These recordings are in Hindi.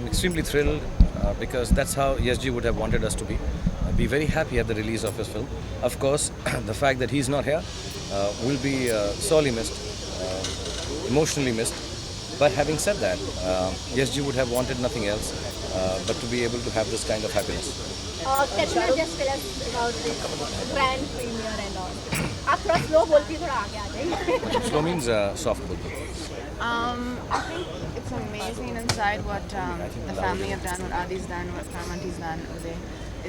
I'm extremely thrilled because that's how ESG would have wanted us to be. Be very happy at the release of his film. Of course, the fact that he's not here will be sorely missed, emotionally missed. But having said that, ESG would have wanted nothing else but to be able to have this kind of happiness. Katrina, just tell us about this grand premiere and all. आप थोड़ा slow बोलती थोड़ा आगे आ जाइए. Slow means soft. I think it's amazing inside what the family have done, what Adi's done, what Paramount's done. Uday.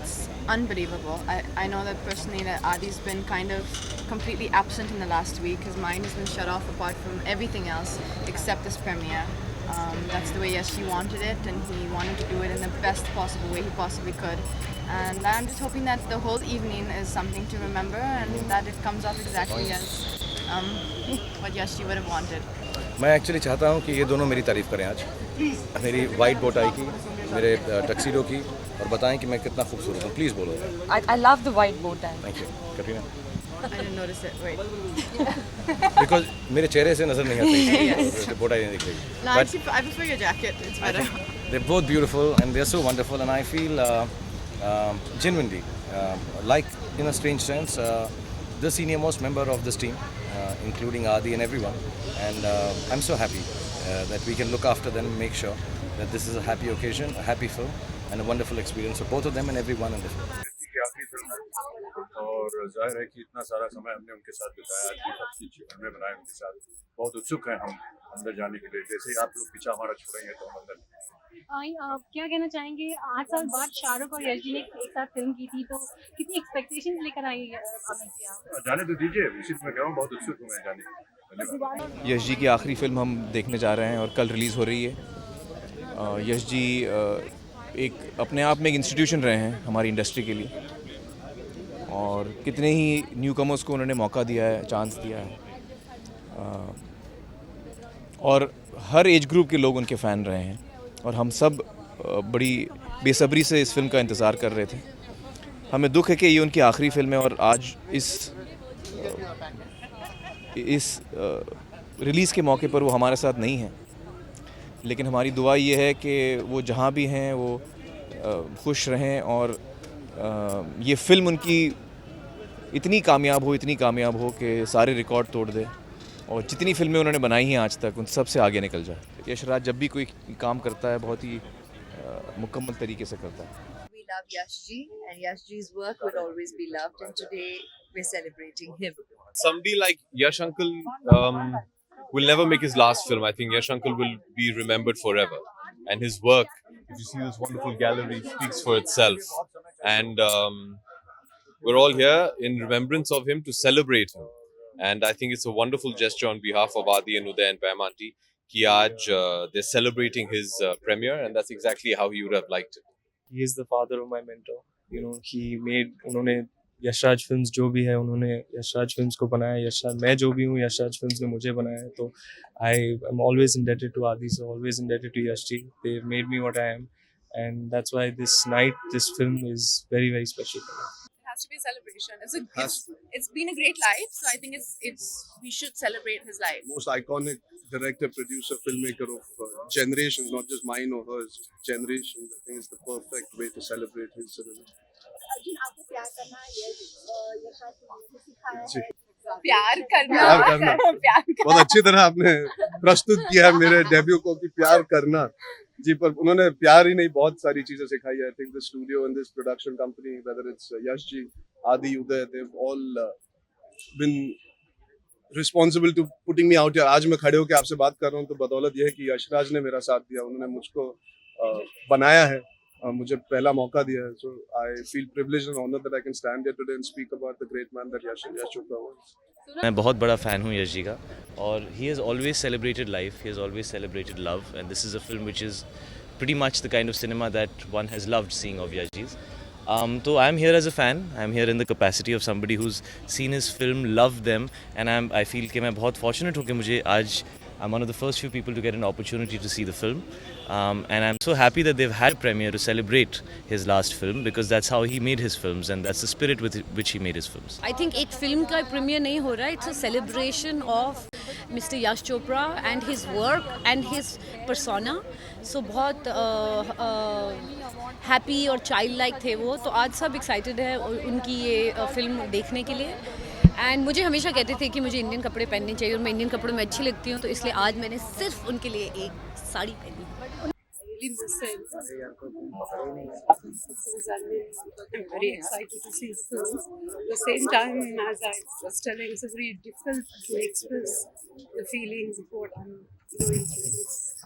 It's unbelievable. I know that personally that Adi's been kind of completely absent in the last week. His mind has been shut off apart from everything else except this premiere. That's the way Yashi wanted it, and he wanted to do it in the best possible way he possibly could. And I'm just hoping that the whole evening is something to remember and that it comes off exactly as what Yashi would have wanted. मैं एक्चुअली चाहता हूँ कि ये दोनों मेरी तारीफ़ करें आज, मेरी वाइट बो टाई की, मेरे टक्सीडो की, और बताएं कि मैं कितना खूबसूरत हूँ. प्लीज़ बोलो. I love the white bow tie. Thank you Katrina. I didn't notice it. Wait. Because मेरे चेहरे से नज़र नहीं आती, बो टाई नहीं दिख रही. No, actually, I prefer your jacket. It's better. They're both beautiful and they're so wonderful, and I feel genuinely, like in a strange sense, the senior most member of this team, including Adi and everyone, and I'm so happy that we can look after them and make sure that this is a happy occasion, a happy film, and a wonderful experience for both of them and everyone in the film. की आखिरी फिल्म है और जाहिर है कि इतना सारा समय हमने उनके साथ बिताया, अच्छी अच्छी फिल्में बनाए उनके साथ. बहुत उत्सुक हैं हम अंदर जाने के लिए. जैसे ही आप लोग पीछा हमारा छोड़ेंगे तो हम अंदर. क्या कहना चाहेंगे, 8 साल बाद शाहरुख और यश जी ने एक साथ फिल्म की थी, तो कितनी एक्सपेक्टेशंस लेकर आई आमिर जी आप? जाने तो दीजिए, इसी में कह रहा हूँ, बहुत उत्सुक हूँ मैं जाने के. धन्यवाद. यश जी की आखिरी फिल्म हम देखने जा रहे हैं और कल रिलीज़ हो रही है. यश जी एक अपने आप में एक इंस्टीट्यूशन रहे हैं हमारी इंडस्ट्री के लिए, और कितने ही न्यू कमर्स को उन्होंने मौका दिया है, चांस दिया है, और हर एज ग्रुप के लोग उनके फ़ैन रहे हैं, और हम सब बड़ी बेसब्री से इस फिल्म का इंतज़ार कर रहे थे. हमें दुख है कि ये उनकी आखिरी फिल्म है और आज इस रिलीज़ के मौके पर वो हमारे साथ नहीं हैं. लेकिन हमारी दुआ ये है कि वो जहाँ भी हैं वो खुश रहें, और ये फ़िल्म उनकी इतनी कामयाब हो कि सारे रिकॉर्ड तोड़ दे, और जितनी फिल्में उन्होंने बनाई हैं आज तक उन सब से आगे निकल जाए. यशराज जब भी कोई काम करता है बहुत ही मुकम्मल तरीके से करता है. We love Yashji, and Yashji's work will always be loved, and today we're celebrating him. Somebody like Yash Uncle will never make his last film. I think Yash Uncle will be remembered forever, and his work, if you see this wonderful gallery, speaks for itself. And we're all here in remembrance of him to celebrate him. And I think it's a wonderful gesture on behalf of Adi and Uday and Paimanti ki aaj they're celebrating his premiere, and that's exactly how he would have liked it. He is the father of my mentor. You know, he made, उन्होंने यशराज फिल्म्स जो भी है उन्होंने यशराज फिल्म्स को बनाया. यशराज मैं जो भी हूँ यशराज फिल्म्स ने मुझे बनाया है. तो I am always indebted to Adi, so always indebted to Yash ji. They made me what I am, and that's why this night, this film is very, very special for me. It has to be a celebration. It's been a great life, so I think it's we should celebrate his life. Most iconic director, producer, filmmaker of generations, not just mine or hers, generations. I think it's the perfect way to celebrate his cinema. Arjun, आपको प्यार करना यशराज ने सिखाया जी. है. प्यार करना. प्यार करना. बहुत अच्छी तरह आपने प्रस्तुत किया है मेरे डेब्यू को कि प्यार करना. जी, पर उन्होंने प्यार ही नहीं बहुत सारी चीजें सिखाई है. I think the studio and this production company, whether it's Yash ji, Adi, Uday, they've all been responsible to putting me out here. आज मैं खड़े होकर आपसे बात कर रहा हूँ तो बदौलत यह है कि यशराज ने मेरा साथ दिया. उन्होंने मुझको बनाया है, मुझे पहला मौका दिया है. So I feel privileged and honored that I can stand here today and speak about the great man that Yash Chopra was. मैं बहुत बड़ा फ़ैन हूँ यश जी का, और he has always celebrated life, he has always celebrated love, and this is a film which is pretty much the kind of cinema that one has loved seeing of Yash ji's. So I'm here as a fan, I'm here in the capacity of somebody who's seen his film, loved them, and I feel कि मैं बहुत fortunate हूँ कि मुझे आज I'm one of the first few people to get an opportunity to see the film, and I'm so happy that they've had premiere to celebrate his last film, because that's how he made his films and that's the spirit with which he made his films. I think एक फिल्म का प्रीमियर नहीं हो रहा है, it's a celebration of mister Yash Chopra and his work and his persona. सो बहुत हैप्पी और चाइल्ड लाइक थे वो, तो आज सब एक्साइटेड है उनकी ये फिल्म देखने के लिए. एंड मुझे हमेशा कहते थे कि मुझे इंडियन कपड़े पहनने चाहिए और मैं इंडियन कपड़ों में अच्छी लगती हूँ, तो इसलिए आज मैंने सिर्फ उनके लिए एक साड़ी पहनी. really miss him. I'm very excited to see the film. At the same time, as I was telling, it's very difficult to express the feelings of what I'm going through.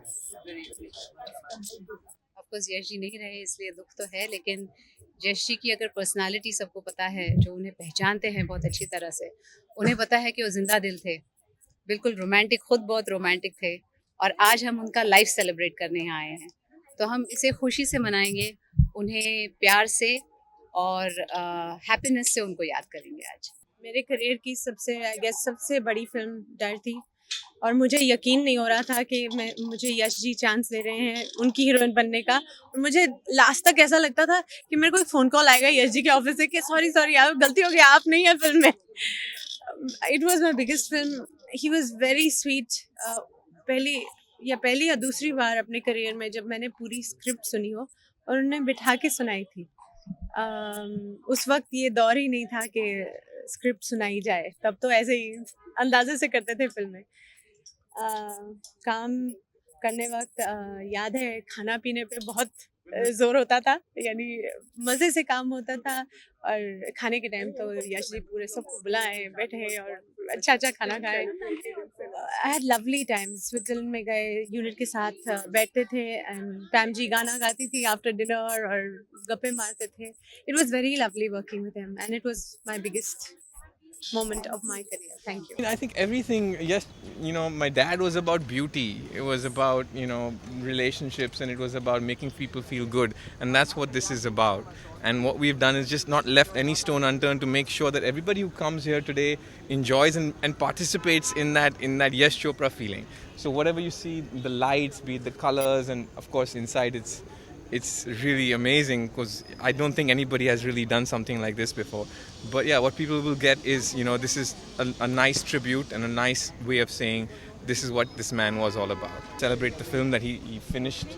It's very of course Yash ji नहीं रहे इसलिए दुख तो है, लेकिन यश जी की अगर पर्सनालिटी सबको पता है, जो उन्हें पहचानते हैं बहुत अच्छी तरह से, उन्हें पता है कि वो जिंदा दिल थे, बिल्कुल रोमांटिक, खुद बहुत रोमांटिक थे, और आज हम उनका लाइफ सेलिब्रेट करने यहाँ आए हैं. तो हम इसे खुशी से मनाएंगे, उन्हें प्यार से और हैप्पीनेस से उनको याद करेंगे. आज मेरे करियर की सबसे आई गेस सबसे बड़ी फिल्म डर थी, और मुझे यकीन नहीं हो रहा था कि मुझे यश जी चांस दे रहे हैं उनकी हीरोइन बनने का. और मुझे लास्ट तक ऐसा लगता था कि मेरे को एक फ़ोन कॉल आएगा यश जी के ऑफिस से कि सॉरी आप गलती हो गई, आप नहीं है फिल्म में. It was my biggest film. He was very sweet. पहली या दूसरी बार अपने करियर में जब मैंने पूरी स्क्रिप्ट सुनी हो और उन्हें बिठा के सुनाई थी. उस वक्त ये दौर ही नहीं था कि स्क्रिप्ट सुनाई जाए, तब तो ऐसे ही अंदाजे से करते थे फिल्में. काम करने वक्त याद है खाना पीने पे बहुत जोर होता था, यानी मज़े से काम होता था, और खाने के टाइम तो यश जी पूरे सबको बुलाए, बैठे और अच्छा खाना खाए. I had lovely times. Switzerland में गए, यूनिट के साथ बैठते थे, एंड पैम जी गाना गाती थी आफ्टर डिनर और गप्पे मारते थे. It was very lovely working with him, and it was my biggest moment of my career. Thank you. I think everything, yes, my dad was about beauty. It was about, relationships, and it was about making people feel good. And that's what this is about. And what we've done is just not left any stone unturned to make sure that everybody who comes here today enjoys and participates in that Yash Chopra feeling. So whatever you see, the lights, be it the colors, and of course inside it's really amazing, because I don't think anybody has really done something like this before. But yeah, what people will get is, this is a nice tribute and a nice way of saying this is what this man was all about. Celebrate the film that he finished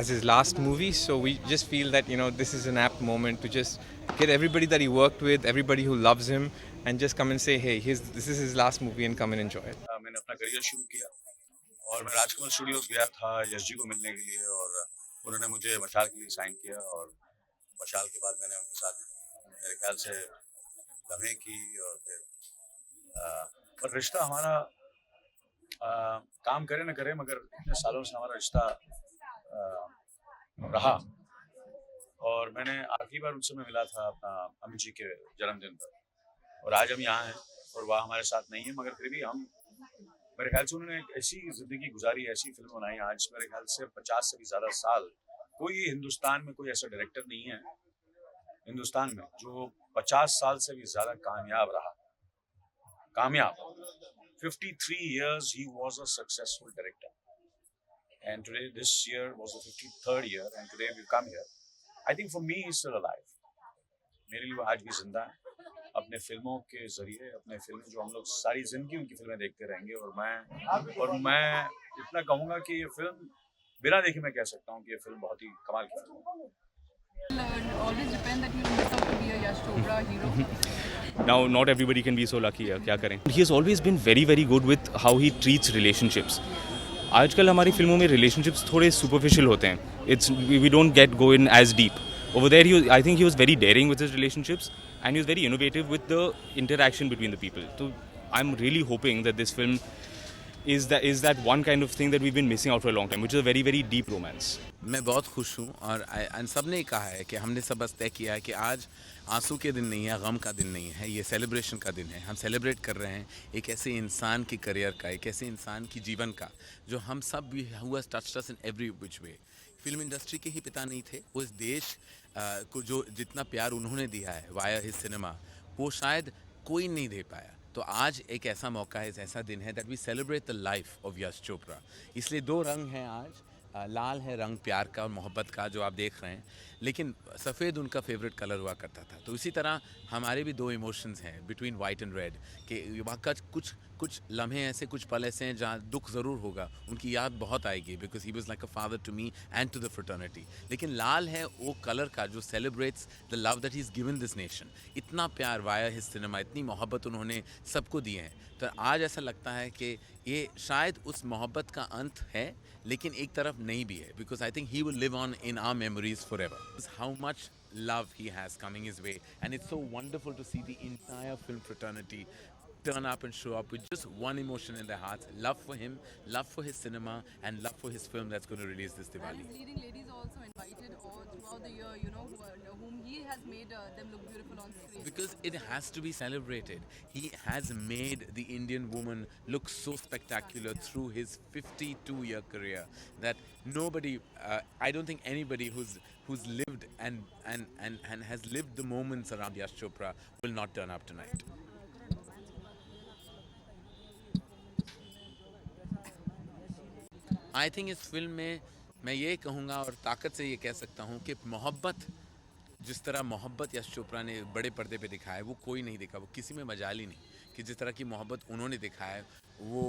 as his last movie. So we just feel that, this is an apt moment to just get everybody that he worked with, everybody who loves him, and just come and say, hey, this is his last movie, and come and enjoy it. मैंने अपना करियर शुरू किया और मैं राजकमल स्टूडियोज गया था यश जी को मिलने के लिए, और उन्होंने मुझे मशाल के लिए साइन किया, और मशाल के बाद मैंने उनके साथ मेरे ख्याल से लम्हे की, और फिर पर रिश्ता हमारा काम करे न करे, मगर इतने सालों से हमारा रिश्ता रहा. और मैंने आखिरी बार उनसे मैं मिला था अपना अमित जी के जन्मदिन पर, और आज हम यहाँ हैं और वह हमारे साथ नहीं है, मगर फिर भी हम, मेरे ख्याल से उन्होंने एक ऐसी जिंदगी गुजारी, ऐसी फिल्म बनाई. आज मेरे ख्याल से 50 से भी ज़्यादा साल कोई हिंदुस्तान में कोई ऐसा डायरेक्टर नहीं है हिंदुस्तान में जो 50 साल से भी ज़्यादा कामयाब रहा. 53 years he was a successful director, and today this year was the 53rd year, and today we come here. I think for me he's still alive. मेरे लिए वो आज भी जिंदा है, अपने फिल्मों के जरिए, अपने फिल्म जो हम लोग सारी जिंदगी उनकी फिल्में देखते रहेंगे. और मैं इतना कहूँगा कि ये फिल्म बिना देखे मैं कह सकता हूँ कि ये फिल्म बहुत ही कमाल की फिल्म है. Now, not everybody can be so lucky. क्या करें? He has always been very, very good with how he treats relationships. आजकल हमारी फिल्मों में relationships थोड़े superficial होते हैं. We don't go in as deep. Over there, I think he was very daring with his relationships, and he was very innovative with the interaction between the people. So I'm really hoping that this film is that one kind of thing that we've been missing out for a long time, which is a very, very deep romance. मैं बहुत खुश हूँ, और सब ने कहा है कि हमने सब बस तय किया है कि आज आंसू के दिन नहीं है, गम का दिन नहीं है, ये सेलिब्रेशन का दिन है. हम सेलिब्रेट कर रहे हैं एक ऐसे इंसान की करियर का, एक ऐसे इंसान की जीवन का, जो हम सब भी हुआ touched us in every which way. Film industry के ही पिता नहीं थे, वो इस देश को जो जितना प्यार उन्होंने दिया है वाया हिज सिनेमा, वो शायद कोई नहीं दे पाया. तो आज एक ऐसा मौका है, ऐसा दिन है that we celebrate the life of Yash Chopra. इसलिए 2 रंग हैं आज, लाल है रंग प्यार का और मोहब्बत का जो आप देख रहे हैं, लेकिन सफ़ेद उनका फेवरेट कलर हुआ करता था। तो इसी तरह हमारे भी 2 इमोशंस हैं बिटवीन वाइट एंड रेड, कि वाकई कुछ लम्हे ऐसे, कुछ पल ऐसे हैं जहाँ दुख ज़रूर होगा, उनकी याद बहुत आएगी, because he was like a father to me and to the fraternity. लेकिन लाल है वो कलर का जो celebrates the love that he is given this nation. इतना प्यार वाया हिज सिनेमा, इतनी मोहब्बत उन्होंने सबको दी है। तो आज ऐसा लगता है कि ये शायद उस मोहब्बत का अंत है, लेकिन एक तरफ नहीं भी है, because I think he will live on in our memories forever. How much love he has coming his way, and it's so wonderful to see the entire film fraternity turn up and show up with just one emotion in their hearts: love for him, love for his cinema, and love for his film that's going to release this Diwali. And his leading ladies also invited all throughout the year, you know, whom he has made them look beautiful on screen. Because it has to be celebrated. He has made the Indian woman look so spectacular through his 52-year career that nobody, I don't think anybody who's lived and has lived the moments around Yash Chopra will not turn up tonight. I think इस फिल्म में मैं ये कहूँगा और ताकत से ये कह सकता हूँ कि मोहब्बत, जिस तरह मोहब्बत यश चोपड़ा ने बड़े पर्दे पे दिखाया है, वो कोई नहीं दिखा, वो किसी में मजाल ही नहीं कि जिस तरह की मोहब्बत उन्होंने दिखाया है वो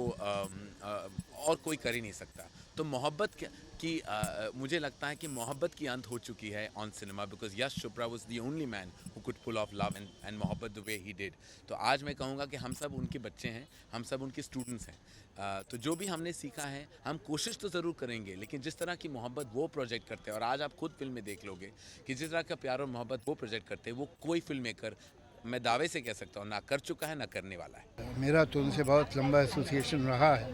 और कोई कर ही नहीं सकता। तो मोहब्बत की मुझे लगता है कि मोहब्बत की अंत हो चुकी है on cinema, because Yash Chopra was the only man who could pull off love and मोहब्बत द वे ही डिड। तो आज मैं कहूँगा कि हम सब उनके बच्चे हैं, हम सब उनके स्टूडेंट्स हैं। तो जो भी हमने सीखा है हम कोशिश तो ज़रूर करेंगे, लेकिन जिस तरह की मोहब्बत वो प्रोजेक्ट करते हैं, और आज आप खुद फिल्म में देख लोगे कि जिस तरह का प्यार और मोहब्बत वो प्रोजेक्ट करते हैं, वो कोई फिल्म मेकर मैं दावे से कह सकता हूँ ना कर चुका है ना करने वाला है। मेरा तो उनसे बहुत लंबा एसोसिएशन रहा है,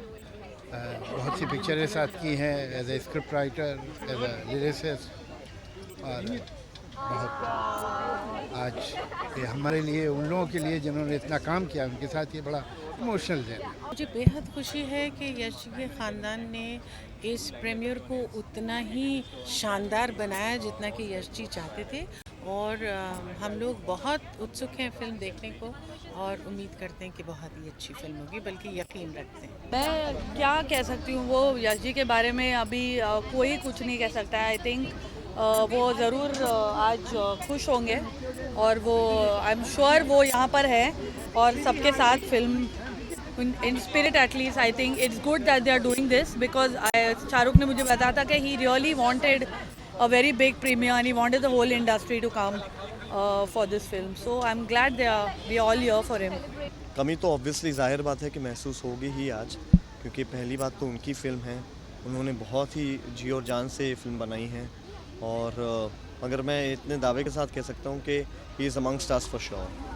बहुत सी पिक्चरें साथ की हैं as a script writer, as a lyricist, और बहुत आज ये हमारे लिए, उन लोगों के लिए जिन्होंने इतना काम किया, उनके साथ ये बड़ा इमोशनल है। मुझे बेहद खुशी है कि यश जी के ख़ानदान ने इस प्रीमियर को उतना ही शानदार बनाया जितना कि यश जी चाहते थे, और हम लोग बहुत उत्सुक हैं फिल्म देखने को और उम्मीद करते हैं कि बहुत ही अच्छी फिल्म होगी, बल्कि यकीन रखते हैं। मैं क्या कह सकती हूँ, वो यश जी के बारे में अभी कोई कुछ नहीं कह सकता है। आई थिंक वो ज़रूर आज खुश होंगे, और वो आई एम श्योर वो यहाँ पर है और सबके साथ film in spirit at least. I think it's good that they are doing this, because Shahrukh ने मुझे बताया था कि he really wanted a very big premiere and he wanted the whole industry to come for this film. So I'm glad we are all here for him. कमी तो ऑब्वियसली ज़ाहिर बात है कि महसूस होगी ही आज, क्योंकि पहली बात तो उनकी फ़िल्म है, उन्होंने बहुत ही जी और जान से ये फिल्म बनाई है, और अगर मैं इतने दावे के साथ कह सकता हूँ कि he is amongst us for sure.